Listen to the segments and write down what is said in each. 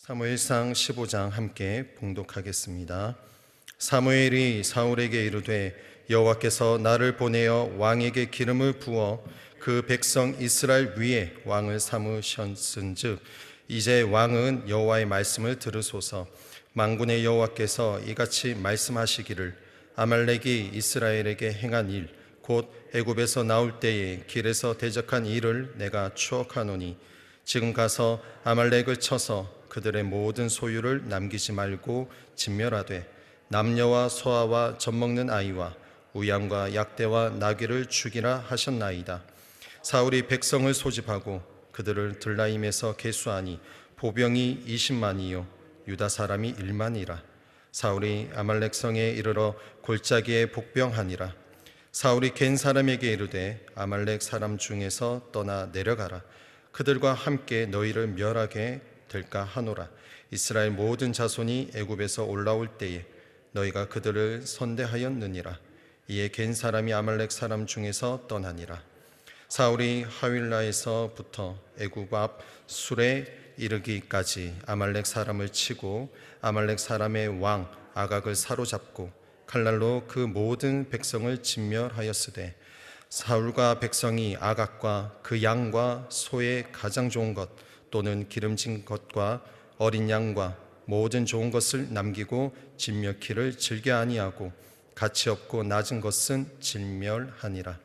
사무엘상 15장 함께 봉독하겠습니다. 사무엘이 사울에게 이르되 여호와께서 나를 보내어 왕에게 기름을 부어 그 백성 이스라엘 위에 왕을 삼으셨은즉 이제 왕은 여호와의 말씀을 들으소서. 만군의 여호와께서 이같이 말씀하시기를 아말렉이 이스라엘에게 행한 일 곧 애굽에서 나올 때에 길에서 대적한 일을 내가 추억하노니 지금 가서 아말렉을 쳐서 그들의 모든 소유를 남기지 말고 진멸하되 남녀와 소아와 젖먹는 아이와 우양과 약대와 나귀를 죽이라 하셨나이다. 사울이 백성을 소집하고 그들을 들라임에서 계수하니 보병이 20만이요 유다 사람이 1만이라. 사울이 아말렉 성에 이르러 골짜기에 복병하니라. 사울이 겐 사람에게 이르되 아말렉 사람 중에서 떠나 내려가라. 그들과 함께 너희를 멸하게 될까 하노라. 이스라엘 모든 자손이 애굽에서 올라올 때에 너희가 그들을 선대하였느니라. 이에 겐 사람이 아말렉 사람 중에서 떠나니라. 사울이 하윌라에서부터 애굽 앞 술에 이르기까지 아말렉 사람을 치고 아말렉 사람의 왕 아각을 사로잡고 칼날로 그 모든 백성을 진멸하였으되 사울과 백성이 아각과 그 양과 소의 가장 좋은 것 또는 기름진 것과 어린 양과 모든 좋은 것을 남기고 진멸키를 즐겨 아니하고 가치 없고 낮은 것은 진멸하니라.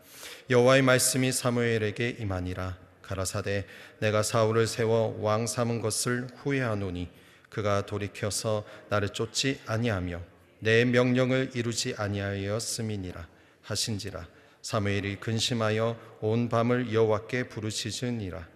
여호와의 말씀이 사무엘에게 임하니라. 가라사대 내가 사울을 세워 왕 삼은 것을 후회하노니 그가 돌이켜서 나를 쫓지 아니하며 내 명령을 이루지 아니하였음이니라 하신지라. 사무엘이 근심하여 온 밤을 여호와께 부르짖으니라.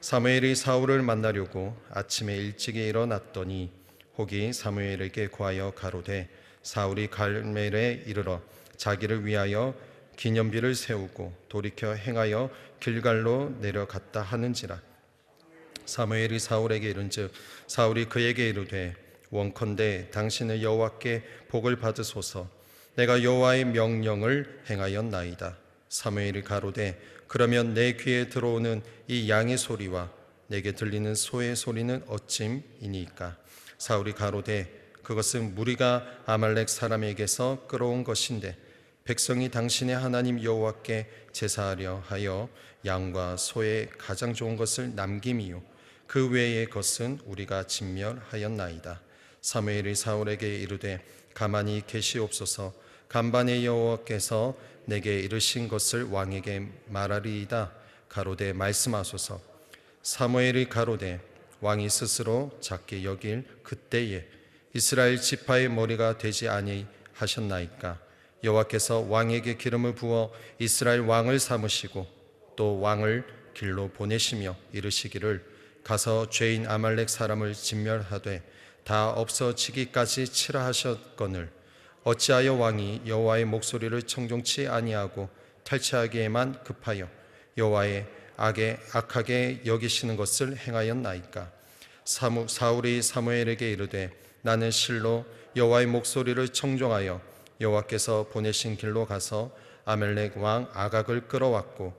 사무엘이 사울을 만나려고 아침에 일찍이 일어났더니 혹이 사무엘에게 고하여 가로되 사울이 갈멜에 이르러 자기를 위하여 기념비를 세우고 돌이켜 행하여 길갈로 내려갔다 하는지라. 사무엘이 사울에게 이른즉 사울이 그에게 이르되 원컨대 당신은 여호와께 복을 받으소서. 내가 여호와의 명령을 행하였나이다. 사무엘이 가로되 그러면 내 귀에 들어오는 이 양의 소리와 내게 들리는 소의 소리는 어찜이니까. 사울이 가로되 그것은 무리가 아말렉 사람에게서 끌어온 것인데 백성이 당신의 하나님 여호와께 제사하려 하여 양과 소의 가장 좋은 것을 남김이요 그 외의 것은 우리가 진멸하였나이다. 사무엘이 사울에게 이르되 가만히 계시옵소서. 간반의 여호와께서 내게 이르신 것을 왕에게 말하리이다. 가로되 말씀하소서. 사무엘이 가로되 왕이 스스로 작게 여길 그때에 이스라엘 지파의 머리가 되지 아니하셨나이까. 여호와께서 왕에게 기름을 부어 이스라엘 왕을 삼으시고 또 왕을 길로 보내시며 이르시기를 가서 죄인 아말렉 사람을 진멸하되 다 없어지기까지 치라 하셨거늘 어찌하여 왕이 여호와의 목소리를 청종치 아니하고 탈취하기에만 급하여 여호와의 악하게 여기시는 것을 행하였나이까. 사울이 사무엘에게 이르되 나는 실로 여호와의 목소리를 청종하여 여호와께서 보내신 길로 가서 아말렉 왕 아각을 끌어왔고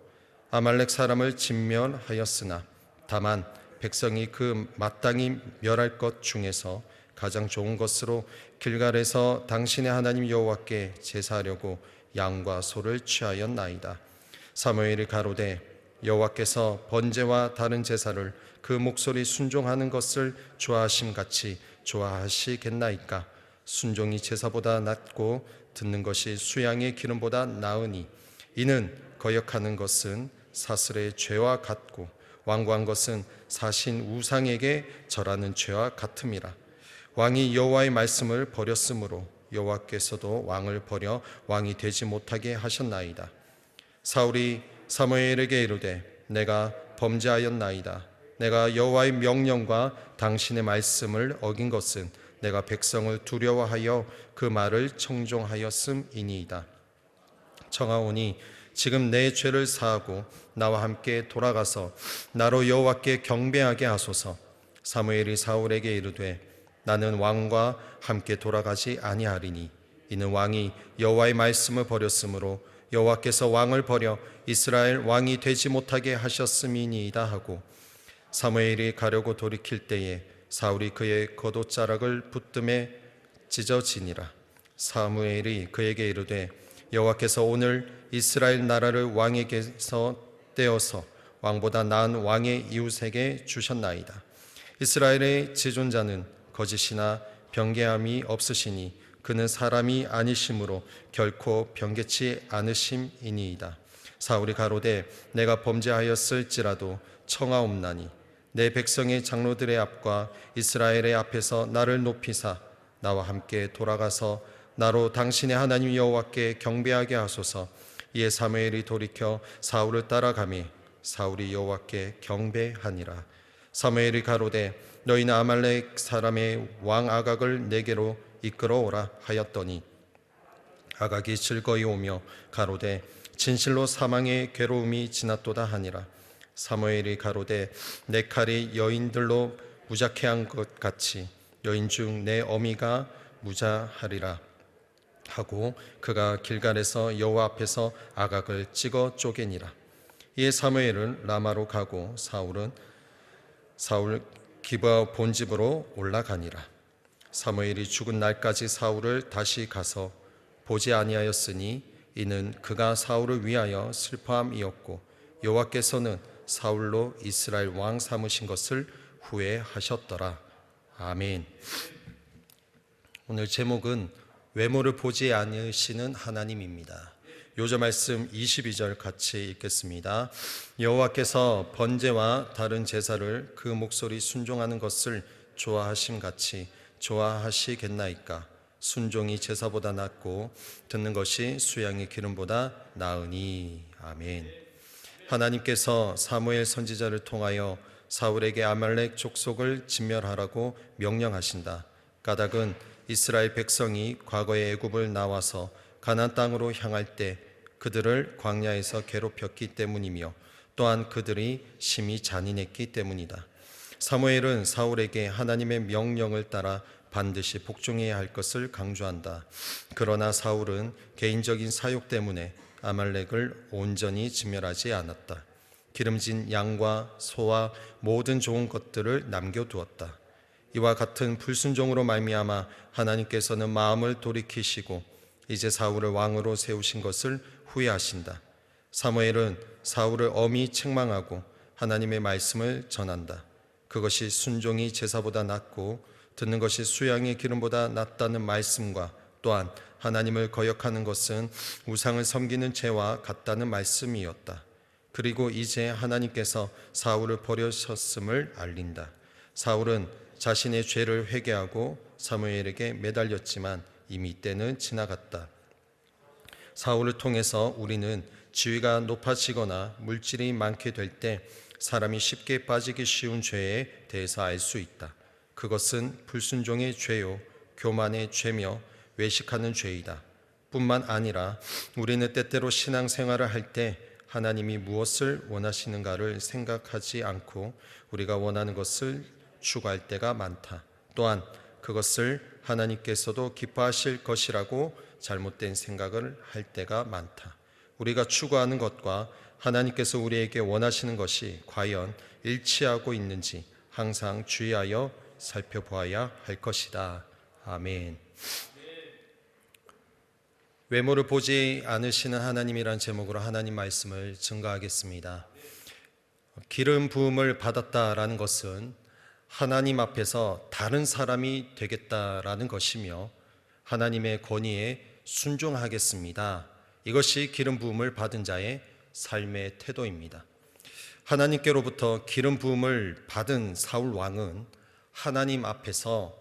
아말렉 사람을 진멸하였으나 다만 백성이 그 마땅히 멸할 것 중에서 가장 좋은 것으로 길갈에서 당신의 하나님 여호와께 제사하려고 양과 소를 취하였나이다. 사무엘이 가로되 여호와께서 번제와 다른 제사를 그 목소리 순종하는 것을 좋아하심같이 좋아하시겠나이까. 순종이 제사보다 낫고 듣는 것이 수양의 기름보다 나으니 이는 거역하는 것은 사슬의 죄와 같고 완고한 것은 사신 우상에게 절하는 죄와 같음이라. 왕이 여호와의 말씀을 버렸으므로 여호와께서도 왕을 버려 왕이 되지 못하게 하셨나이다. 사울이 사무엘에게 이르되 내가 범죄하였나이다. 내가 여호와의 명령과 당신의 말씀을 어긴 것은 내가 백성을 두려워하여 그 말을 청종하였음이니이다. 청하오니 지금 내 죄를 사하고 나와 함께 돌아가서 나로 여호와께 경배하게 하소서. 사무엘이 사울에게 이르되 나는 왕과 함께 돌아가지 아니하리니 이는 왕이 여호와의 말씀을 버렸으므로 여호와께서 왕을 버려 이스라엘 왕이 되지 못하게 하셨음이니이다 하고 사무엘이 가려고 돌이킬 때에 사울이 그의 겉옷자락을 붙듦에 찢어지니라. 사무엘이 그에게 이르되 여호와께서 오늘 이스라엘 나라를 왕에게서 떼어서 왕보다 나은 왕의 이웃에게 주셨나이다. 이스라엘의 지존자는 거짓이나 변개함이 없으시니 그는 사람이 아니심으로 결코 변개치 않으심이니이다. 사울이 가로되 내가 범죄하였을지라도 청하옵나니 내 백성의 장로들의 앞과 이스라엘의 앞에서 나를 높이사 나와 함께 돌아가서 나로 당신의 하나님 여호와께 경배하게 하소서. 이에 사무엘이 돌이켜 사울을 따라가매 사울이 여호와께 경배하니라. 사무엘이 가로되 너희는 아말렉 사람의 왕 아각을 내게로 이끌어오라 하였더니 아각이 즐거이 오며 가로되 진실로 사망의 괴로움이 지났도다 하니라. 사무엘이 가로되 내 칼이 여인들로 무자케한 것 같이 여인 중 내 어미가 무자하리라 하고 그가 길갈에서 여호와 앞에서 아각을 찍어 쪼개니라. 이에 사무엘은 라마로 가고 사울 기브아 본집으로 올라가니라. 사무엘이 죽은 날까지 사울을 다시 가서 보지 아니하였으니 이는 그가 사울을 위하여 슬퍼함이었고 여호와께서는 사울로 이스라엘 왕 삼으신 것을 후회하셨더라. 아멘. 오늘 제목은 외모를 보지 않으시는 하나님입니다. 요절 말씀 22절 같이 읽겠습니다. 여호와께서 번제와 다른 제사를 그 목소리 순종하는 것을 좋아하심 같이 좋아하시겠나이까. 순종이 제사보다 낫고 듣는 것이 수양의 기름보다 나으니. 아멘. 하나님께서 사무엘 선지자를 통하여 사울에게 아말렉 족속을 진멸하라고 명령하신다. 까닭은 이스라엘 백성이 과거에 애굽을 나와서 가나안 땅으로 향할 때 그들을 광야에서 괴롭혔기 때문이며 또한 그들이 심히 잔인했기 때문이다. 사무엘은 사울에게 하나님의 명령을 따라 반드시 복종해야 할 것을 강조한다. 그러나 사울은 개인적인 사욕 때문에 아말렉을 온전히 진멸하지 않았다. 기름진 양과 소와 모든 좋은 것들을 남겨두었다. 이와 같은 불순종으로 말미암아 하나님께서는 마음을 돌이키시고 이제 사울을 왕으로 세우신 것을 후회하신다. 사무엘은 사울을 엄히 책망하고 하나님의 말씀을 전한다. 그것이 순종이 제사보다 낫고 듣는 것이 수양의 기름보다 낫다는 말씀과 또한 하나님을 거역하는 것은 우상을 섬기는 죄와 같다는 말씀이었다. 그리고 이제 하나님께서 사울을 버리셨음을 알린다. 사울은 자신의 죄를 회개하고 사무엘에게 매달렸지만 이미 때는 지나갔다. 사울을 통해서 우리는 지위가 높아지거나 물질이 많게 될 때 사람이 쉽게 빠지기 쉬운 죄에 대해서 알 수 있다. 그것은 불순종의 죄요, 교만의 죄며 외식하는 죄이다. 뿐만 아니라 우리는 때때로 신앙생활을 할 때 하나님이 무엇을 원하시는가를 생각하지 않고 우리가 원하는 것을 추구할 때가 많다. 또한 그것을 하나님께서도 기뻐하실 것이라고 잘못된 생각을 할 때가 많다. 우리가 추구하는 것과 하나님께서 우리에게 원하시는 것이 과연 일치하고 있는지 항상 주의하여 살펴보아야 할 것이다. 아멘. 외모를 보지 않으시는 하나님이란 제목으로 하나님 말씀을 증거하겠습니다. 기름 부음을 받았다라는 것은 하나님 앞에서 다른 사람이 되겠다라는 것이며 하나님의 권위에 순종하겠습니다. 이것이 기름 부음을 받은 자의 삶의 태도입니다. 하나님께로부터 기름 부음을 받은 사울 왕은 하나님 앞에서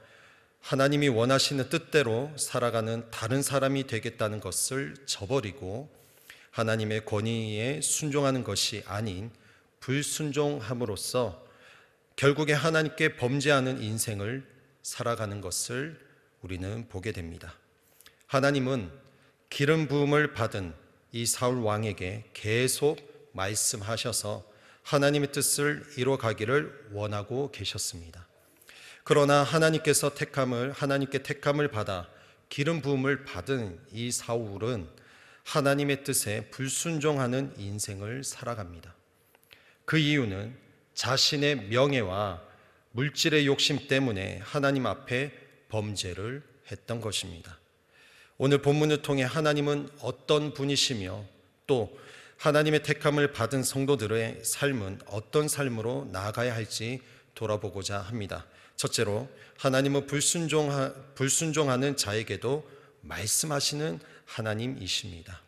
하나님이 원하시는 뜻대로 살아가는 다른 사람이 되겠다는 것을 저버리고 하나님의 권위에 순종하는 것이 아닌 불순종함으로써 결국에 하나님께 범죄하는 인생을 살아가는 것을 우리는 보게 됩니다. 하나님은 기름 부음을 받은 이 사울 왕에게 계속 말씀하셔서 하나님의 뜻을 이루어가기를 원하고 계셨습니다. 그러나 하나님께 택함을 받아 기름 부음을 받은 이 사울은 하나님의 뜻에 불순종하는 인생을 살아갑니다. 그 이유는 자신의 명예와 물질의 욕심 때문에 하나님 앞에 범죄를 했던 것입니다. 오늘 본문을 통해 하나님은 어떤 분이시며 또 하나님의 택함을 받은 성도들의 삶은 어떤 삶으로 나아가야 할지 돌아보고자 합니다. 첫째로, 하나님은 불순종하는 자에게도 말씀하시는 하나님이십니다.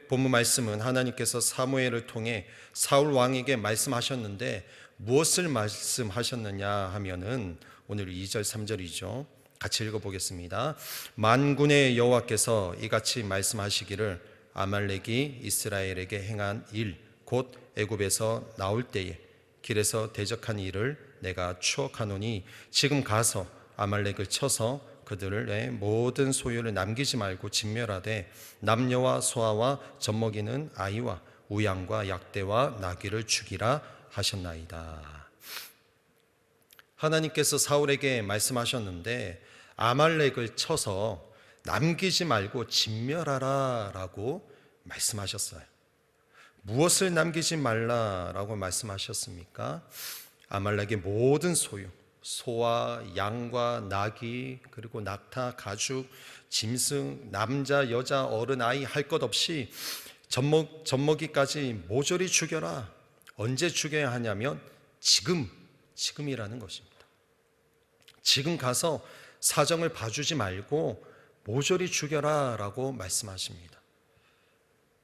본문 말씀은 하나님께서 사무엘을 통해 사울 왕에게 말씀하셨는데 무엇을 말씀하셨느냐 하면은 오늘 2절 3절이죠. 같이 읽어보겠습니다. 만군의 여호와께서 이같이 말씀하시기를 아말렉이 이스라엘에게 행한 일, 곧 애굽에서 나올 때에 길에서 대적한 일을 내가 추억하노니 지금 가서 아말렉을 쳐서 그들의 모든 소유를 남기지 말고 진멸하되 남녀와 소아와 젖먹이는 아이와 우양과 약대와 나귀를 죽이라 하셨나이다. 하나님께서 사울에게 말씀하셨는데 아말렉을 쳐서 남기지 말고 진멸하라 라고 말씀하셨어요. 무엇을 남기지 말라라고 말씀하셨습니까? 아말렉의 모든 소유, 소와 양과 나귀, 그리고 낙타, 가죽, 짐승, 남자, 여자, 어른, 아이 할 것 없이 젖먹이까지 모조리 죽여라. 언제 죽여야 하냐면 지금이라는 것입니다. 지금 가서 사정을 봐주지 말고 모조리 죽여라 라고 말씀하십니다.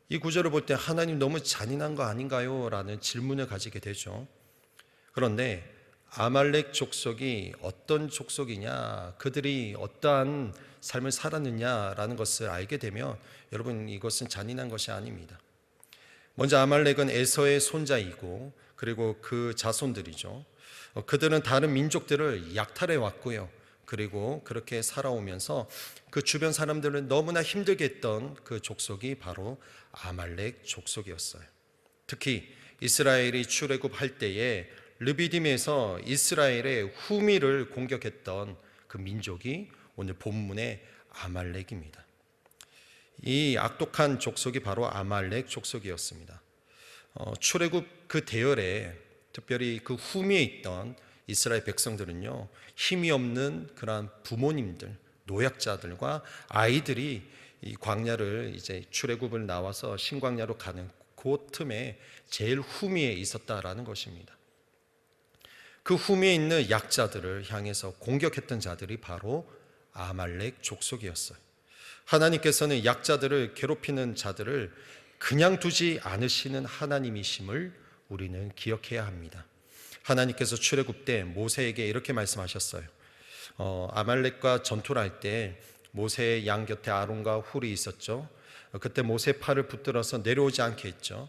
이 구절을 볼 때 하나님 너무 잔인한 거 아닌가요? 라는 질문을 가지게 되죠. 그런데 아말렉 족속이 어떤 족속이냐, 그들이 어떠한 삶을 살았느냐라는 것을 알게 되면 여러분, 이것은 잔인한 것이 아닙니다. 먼저 아말렉은 에서의 손자이고 그리고 그 자손들이죠. 그들은 다른 민족들을 약탈해 왔고요. 그리고 그렇게 살아오면서 그 주변 사람들을 너무나 힘들게 했던 그 족속이 바로 아말렉 족속이었어요. 특히 이스라엘이 출애굽할 때에 르비딤에서 이스라엘의 후미를 공격했던 그 민족이 오늘 본문의 아말렉입니다. 이 악독한 족속이 바로 아말렉 족속이었습니다. 출애굽 그 대열에 특별히 그 후미에 있던 이스라엘 백성들은요, 힘이 없는 그러한 부모님들, 노약자들과 아이들이 이 광야를 이제 출애굽을 나와서 신광야로 가는 그 틈에 제일 후미에 있었다라는 것입니다. 그 후미에 있는 약자들을 향해서 공격했던 자들이 바로 아말렉 족속이었어요. 하나님께서는 약자들을 괴롭히는 자들을 그냥 두지 않으시는 하나님이심을 우리는 기억해야 합니다. 하나님께서 출애굽 때 모세에게 이렇게 말씀하셨어요. 아말렉과 전투를 할 때 모세의 양 곁에 아론과 훌이 있었죠. 그때 모세 팔을 붙들어서 내려오지 않게 했죠.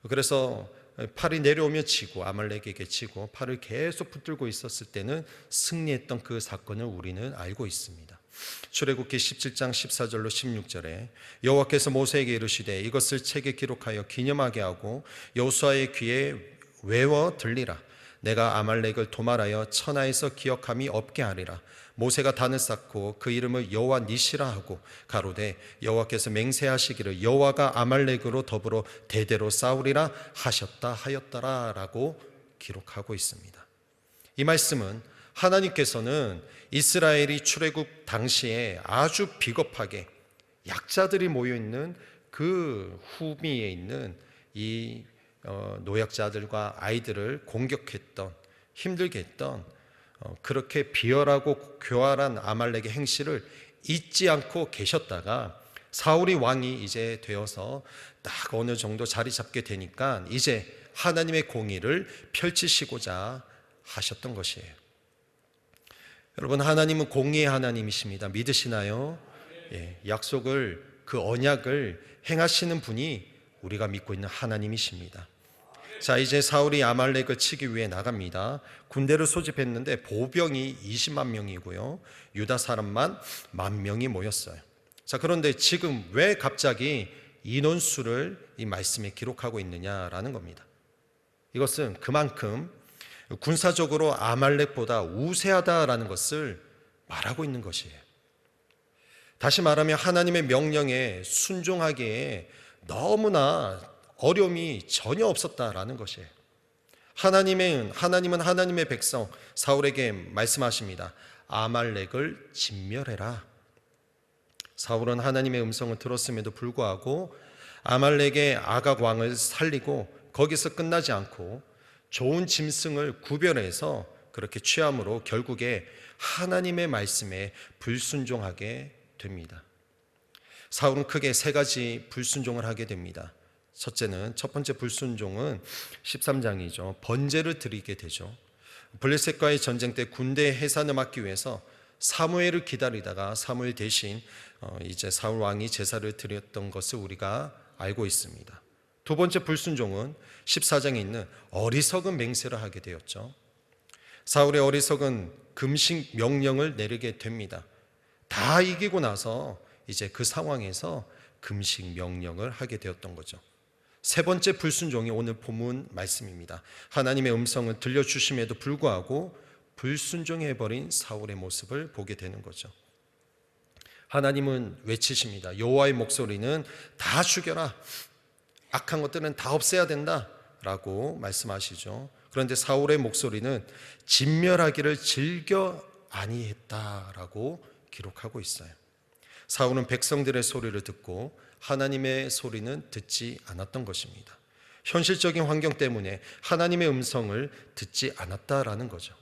그래서 팔이 내려오면 지고 아말렉에게 지고 팔을 계속 붙들고 있었을 때는 승리했던 그 사건을 우리는 알고 있습니다. 출애굽기 17장 14절로 16절에 여호와께서 모세에게 이르시되 이것을 책에 기록하여 기념하게 하고 여호수아의 귀에 외워 들리라. 내가 아말렉을 도말하여 천하에서 기억함이 없게 하리라. 모세가 단을 쌓고 그 이름을 여호와 니시라 하고 가로되 여호와께서 맹세하시기를 여호와가 아말렉으로 더불어 대대로 싸우리라 하셨다 하였더라 라고 기록하고 있습니다. 이 말씀은 하나님께서는 이스라엘이 출애굽 당시에 아주 비겁하게 약자들이 모여있는 그 후미에 있는 이 노약자들과 아이들을 공격했던, 힘들게 했던 그렇게 비열하고 교활한 아말렉의 행실을 잊지 않고 계셨다가 사울이 왕이 이제 되어서 딱 어느 정도 자리 잡게 되니까 이제 하나님의 공의를 펼치시고자 하셨던 것이에요. 여러분, 하나님은 공의의 하나님이십니다. 믿으시나요? 예, 약속을, 그 언약을 행하시는 분이 우리가 믿고 있는 하나님이십니다. 자, 이제 사울이 아말렉을 치기 위해 나갑니다. 군대를 소집했는데 보병이 20만 명이고요, 유다 사람만 10,000명이 모였어요. 자, 그런데 지금 왜 갑자기 인원수를 이 말씀에 기록하고 있느냐라는 겁니다. 이것은 그만큼 군사적으로 아말렉보다 우세하다라는 것을 말하고 있는 것이에요. 다시 말하면 하나님의 명령에 순종하기에 너무나 어려움이 전혀 없었다라는 것이에요. 하나님은 하나님의 백성 사울에게 말씀하십니다. 아말렉을 진멸해라. 사울은 하나님의 음성을 들었음에도 불구하고 아말렉의 아각 왕을 살리고 거기서 끝나지 않고 좋은 짐승을 구별해서 그렇게 취함으로 결국에 하나님의 말씀에 불순종하게 됩니다. 사울은 크게 세 가지 불순종을 하게 됩니다. 첫 번째 불순종은 13장이죠. 번제를 드리게 되죠. 블레셋과의 전쟁 때 군대의 해산을 막기 위해서 사무엘을 기다리다가 사무엘 대신 이제 사울 왕이 제사를 드렸던 것을 우리가 알고 있습니다. 두 번째 불순종은 14장에 있는 어리석은 맹세를 하게 되었죠. 사울의 어리석은 금식 명령을 내리게 됩니다. 다 이기고 나서 이제 그 상황에서 금식 명령을 하게 되었던 거죠. 세 번째 불순종이 오늘 본문 말씀입니다. 하나님의 음성을 들려주심에도 불구하고 불순종해버린 사울의 모습을 보게 되는 거죠. 하나님은 외치십니다. 여호와의 목소리는 다 죽여라. 악한 것들은 다 없애야 된다 라고 말씀하시죠. 그런데 사울의 목소리는 진멸하기를 즐겨 아니했다라고 기록하고 있어요. 사울은 백성들의 소리를 듣고 하나님의 소리는 듣지 않았던 것입니다. 현실적인 환경 때문에 하나님의 음성을 듣지 않았다라는 거죠.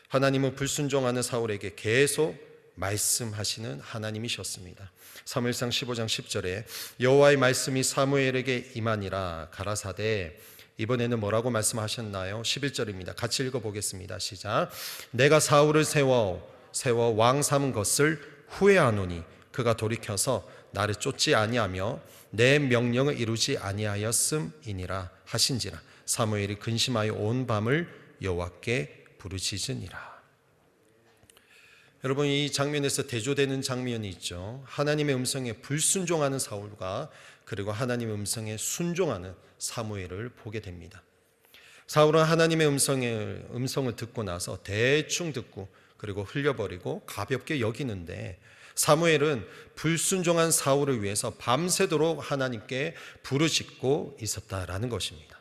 하나님은 불순종하는 사울에게 계속 말씀하시는 하나님이셨습니다. 사무엘상 15장 10절에 여호와의 말씀이 사무엘에게 임하니라 가라사대, 이번에는 뭐라고 말씀하셨나요? 11절입니다. 같이 읽어보겠습니다. 시작. 내가 사울을 세워 왕 삼은 것을 후회하노니 그가 돌이켜서 나를 쫓지 아니하며 내 명령을 이루지 아니하였음이니라 하신지라. 사무엘이 근심하여 온 밤을 여호와께 부르짖으니라. 여러분, 이 장면에서 대조되는 장면이 있죠. 하나님의 음성에 불순종하는 사울과 그리고 하나님의 음성에 순종하는 사무엘을 보게 됩니다. 사울은 하나님의 음성을 듣고 나서 대충 듣고 그리고 흘려버리고 가볍게 여기는데, 사무엘은 불순종한 사울을 위해서 밤새도록 하나님께 부르짖고 있었다라는 것입니다.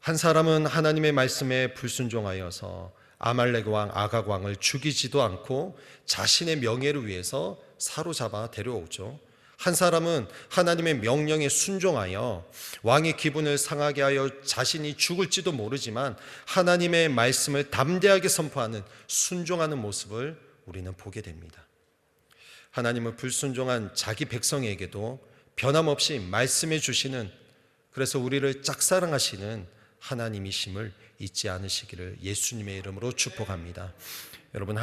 한 사람은 하나님의 말씀에 불순종하여서 아말렉 왕 아각 왕을 죽이지도 않고 자신의 명예를 위해서 사로잡아 데려오죠. 한 사람은 하나님의 명령에 순종하여 왕의 기분을 상하게 하여 자신이 죽을지도 모르지만 하나님의 말씀을 담대하게 선포하는 순종하는 모습을 우리는 보게 됩니다. 하나님은 불순종한 자기 백성에게도 변함없이 말씀해 주시는, 그래서 우리를 짝사랑하시는 하나님이심을 잊지 않으시기를 예수님의 이름으로 축복합니다. 여러분,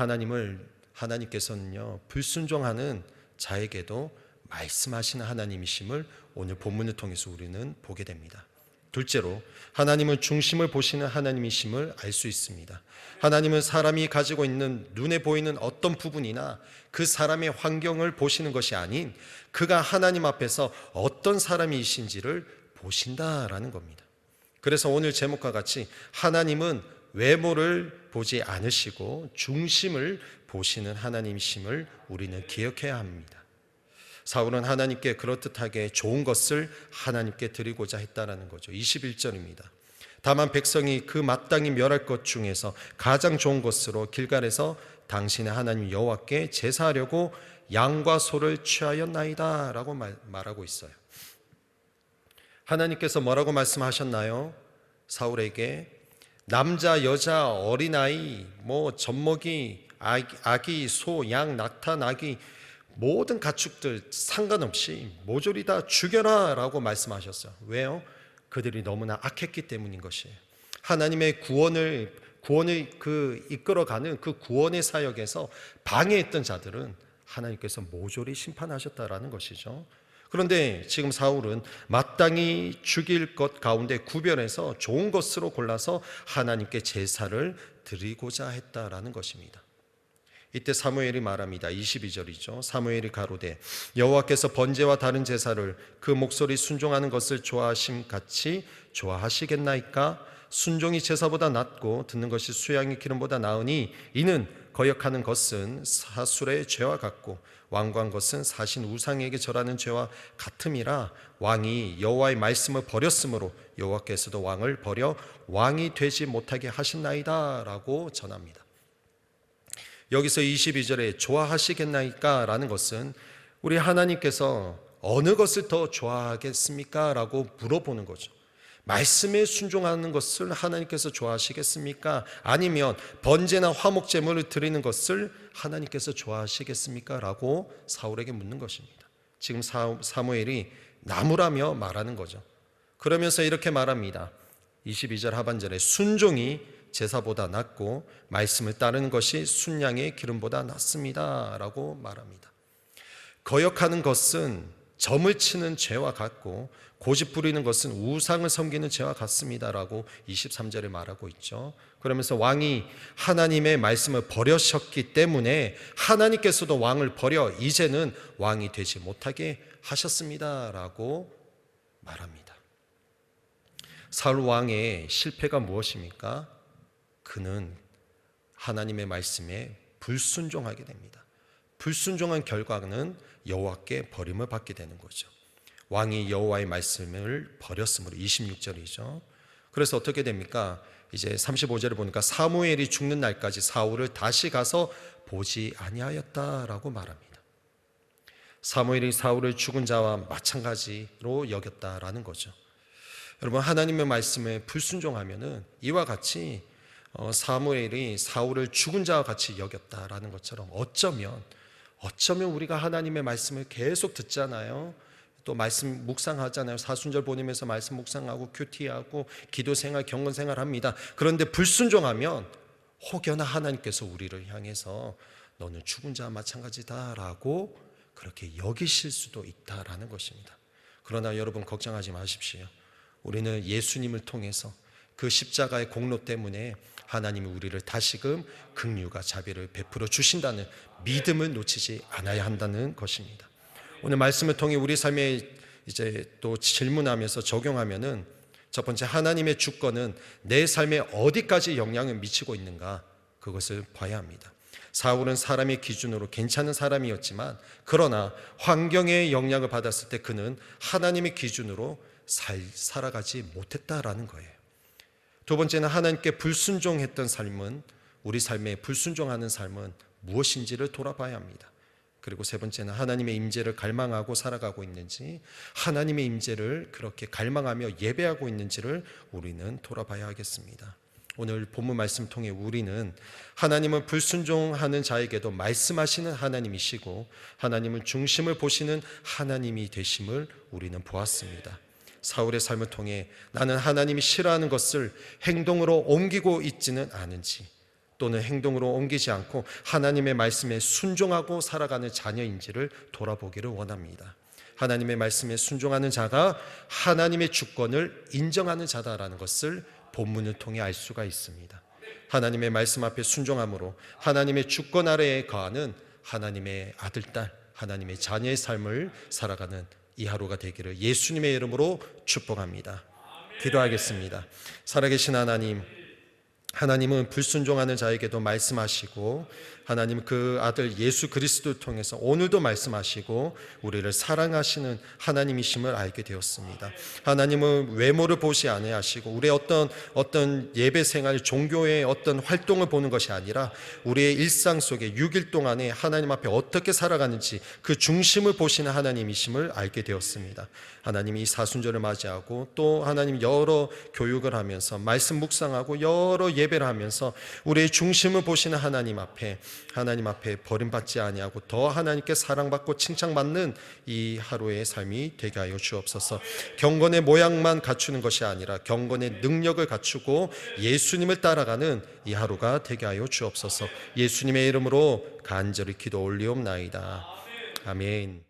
하나님께서는요, 불순종하는 자에게도 말씀하시는 하나님이심을 오늘 본문을 통해서 우리는 보게 됩니다. 둘째로, 하나님은 중심을 보시는 하나님이심을 알 수 있습니다. 하나님은 사람이 가지고 있는 눈에 보이는 어떤 부분이나 그 사람의 환경을 보시는 것이 아닌 그가 하나님 앞에서 어떤 사람이신지를 보신다라는 겁니다. 그래서 오늘 제목과 같이 하나님은 외모를 보지 않으시고 중심을 보시는 하나님이심을 우리는 기억해야 합니다. 사울은 하나님께 그럴듯하게 좋은 것을 하나님께 드리고자 했다는 거죠. 21절입니다. 다만 백성이 그 마땅히 멸할 것 중에서 가장 좋은 것으로 길갈에서 당신의 하나님 여호와께 제사하려고 양과 소를 취하였나이다 라고 말하고 있어요. 하나님께서 뭐라고 말씀하셨나요? 사울에게 남자, 여자, 어린아이, 젖먹이, 아기, 소, 양, 낙타, 나귀, 모든 가축들 상관없이 모조리 다 죽여라 라고 말씀하셨어요. 왜요? 그들이 너무나 악했기 때문인 것이에요. 하나님의 구원을 이끌어가는 그 구원의 사역에서 방해했던 자들은 하나님께서 모조리 심판하셨다라는 것이죠. 그런데 지금 사울은 마땅히 죽일 것 가운데 구별해서 좋은 것으로 골라서 하나님께 제사를 드리고자 했다라는 것입니다. 이때 사무엘이 말합니다. 22절이죠. 사무엘이 가로되 여호와께서 번제와 다른 제사를 그 목소리 순종하는 것을 좋아하심 같이 좋아하시겠나이까? 순종이 제사보다 낫고 듣는 것이 수양의 기름보다 나으니 이는 거역하는 것은 사술의 죄와 같고 완고한 것은 사신 우상에게 절하는 죄와 같음이라. 왕이 여호와의 말씀을 버렸으므로 여호와께서도 왕을 버려 왕이 되지 못하게 하신나이다 라고 전합니다. 여기서 22절에 좋아하시겠나이까 라는 것은 우리 하나님께서 어느 것을 더 좋아하겠습니까? 라고 물어보는 거죠. 말씀에 순종하는 것을 하나님께서 좋아하시겠습니까? 아니면 번제나 화목 제물을 드리는 것을 하나님께서 좋아하시겠습니까? 라고 사울에게 묻는 것입니다. 지금 사무엘이 나무라며 말하는 거죠. 그러면서 이렇게 말합니다. 22절 하반절에 순종이 제사보다 낫고 말씀을 따르는 것이 순양의 기름보다 낫습니다 라고 말합니다. 거역하는 것은 점을 치는 죄와 같고 고집 부리는 것은 우상을 섬기는 죄와 같습니다 라고 23절에 말하고 있죠. 그러면서 왕이 하나님의 말씀을 버리셨기 때문에 하나님께서도 왕을 버려 이제는 왕이 되지 못하게 하셨습니다 라고 말합니다. 사울 왕의 실패가 무엇입니까? 그는 하나님의 말씀에 불순종하게 됩니다. 불순종한 결과는 여호와께 버림을 받게 되는 거죠. 왕이 여호와의 말씀을 버렸으므로 26절이죠. 그래서 어떻게 됩니까? 이제 35절을 보니까 사무엘이 죽는 날까지 사울을 다시 가서 보지 아니하였다라고 말합니다. 사무엘이 사울을 죽은 자와 마찬가지로 여겼다라는 거죠. 여러분, 하나님의 말씀에 불순종하면은 이와 같이 사무엘이 사울을 죽은 자와 같이 여겼다라는 것처럼 어쩌면 우리가 하나님의 말씀을 계속 듣잖아요. 또 말씀 묵상하잖아요. 사순절 보내면서 말씀 묵상하고 큐티하고 기도생활 경건생활 합니다. 그런데 불순종하면 혹여나 하나님께서 우리를 향해서 너는 죽은 자와 마찬가지다라고 그렇게 여기실 수도 있다라는 것입니다. 그러나 여러분 걱정하지 마십시오. 우리는 예수님을 통해서 그 십자가의 공로 때문에 하나님이 우리를 다시금 긍휼과 자비를 베풀어 주신다는 믿음을 놓치지 않아야 한다는 것입니다. 오늘 말씀을 통해 우리 삶에 이제 또 질문하면서 적용하면은 첫 번째, 하나님의 주권은 내 삶에 어디까지 영향을 미치고 있는가, 그것을 봐야 합니다. 사울은 사람의 기준으로 괜찮은 사람이었지만 그러나 환경의 영향을 받았을 때 그는 하나님의 기준으로 살아가지 못했다라는 거예요. 두 번째는 하나님께 불순종했던 삶은, 우리 삶에 불순종하는 삶은 무엇인지를 돌아봐야 합니다. 그리고 세 번째는 하나님의 임재를 갈망하고 살아가고 있는지, 하나님의 임재를 그렇게 갈망하며 예배하고 있는지를 우리는 돌아봐야 하겠습니다. 오늘 본문 말씀 통해 우리는 하나님은 불순종하는 자에게도 말씀하시는 하나님이시고 하나님은 중심을 보시는 하나님이 되심을 우리는 보았습니다. 사울의 삶을 통해 나는 하나님이 싫어하는 것을 행동으로 옮기고 있지는 않은지, 또는 행동으로 옮기지 않고 하나님의 말씀에 순종하고 살아가는 자녀인지를 돌아보기를 원합니다. 하나님의 말씀에 순종하는 자가 하나님의 주권을 인정하는 자다라는 것을 본문을 통해 알 수가 있습니다. 하나님의 말씀 앞에 순종함으로 하나님의 주권 아래에 거하는 하나님의 아들, 딸, 하나님의 자녀의 삶을 살아가는 이 하루가 되기를 예수님의 이름으로 축복합니다. 기도하겠습니다. 살아계신 하나님, 하나님은 불순종하는 자에게도 말씀하시고 하나님 그 아들 예수 그리스도를 통해서 오늘도 말씀하시고 우리를 사랑하시는 하나님이심을 알게 되었습니다. 하나님은 외모를 보시 아니하시고 우리의 어떤 예배 생활, 종교의 어떤 활동을 보는 것이 아니라 우리의 일상 속에 6일 동안에 하나님 앞에 어떻게 살아가는지 그 중심을 보시는 하나님이심을 알게 되었습니다. 하나님이 이 사순절을 맞이하고 또 하나님 여러 교육을 하면서 말씀 묵상하고 여러 예배를 하면서 우리의 중심을 보시는 하나님 앞에 버림받지 아니하고 더 하나님께 사랑받고 칭찬받는 이 하루의 삶이 되게 하여 주옵소서. 경건의 모양만 갖추는 것이 아니라 경건의 능력을 갖추고 예수님을 따라가는 이 하루가 되게 하여 주옵소서. 예수님의 이름으로 간절히 기도 올리옵나이다. 아멘.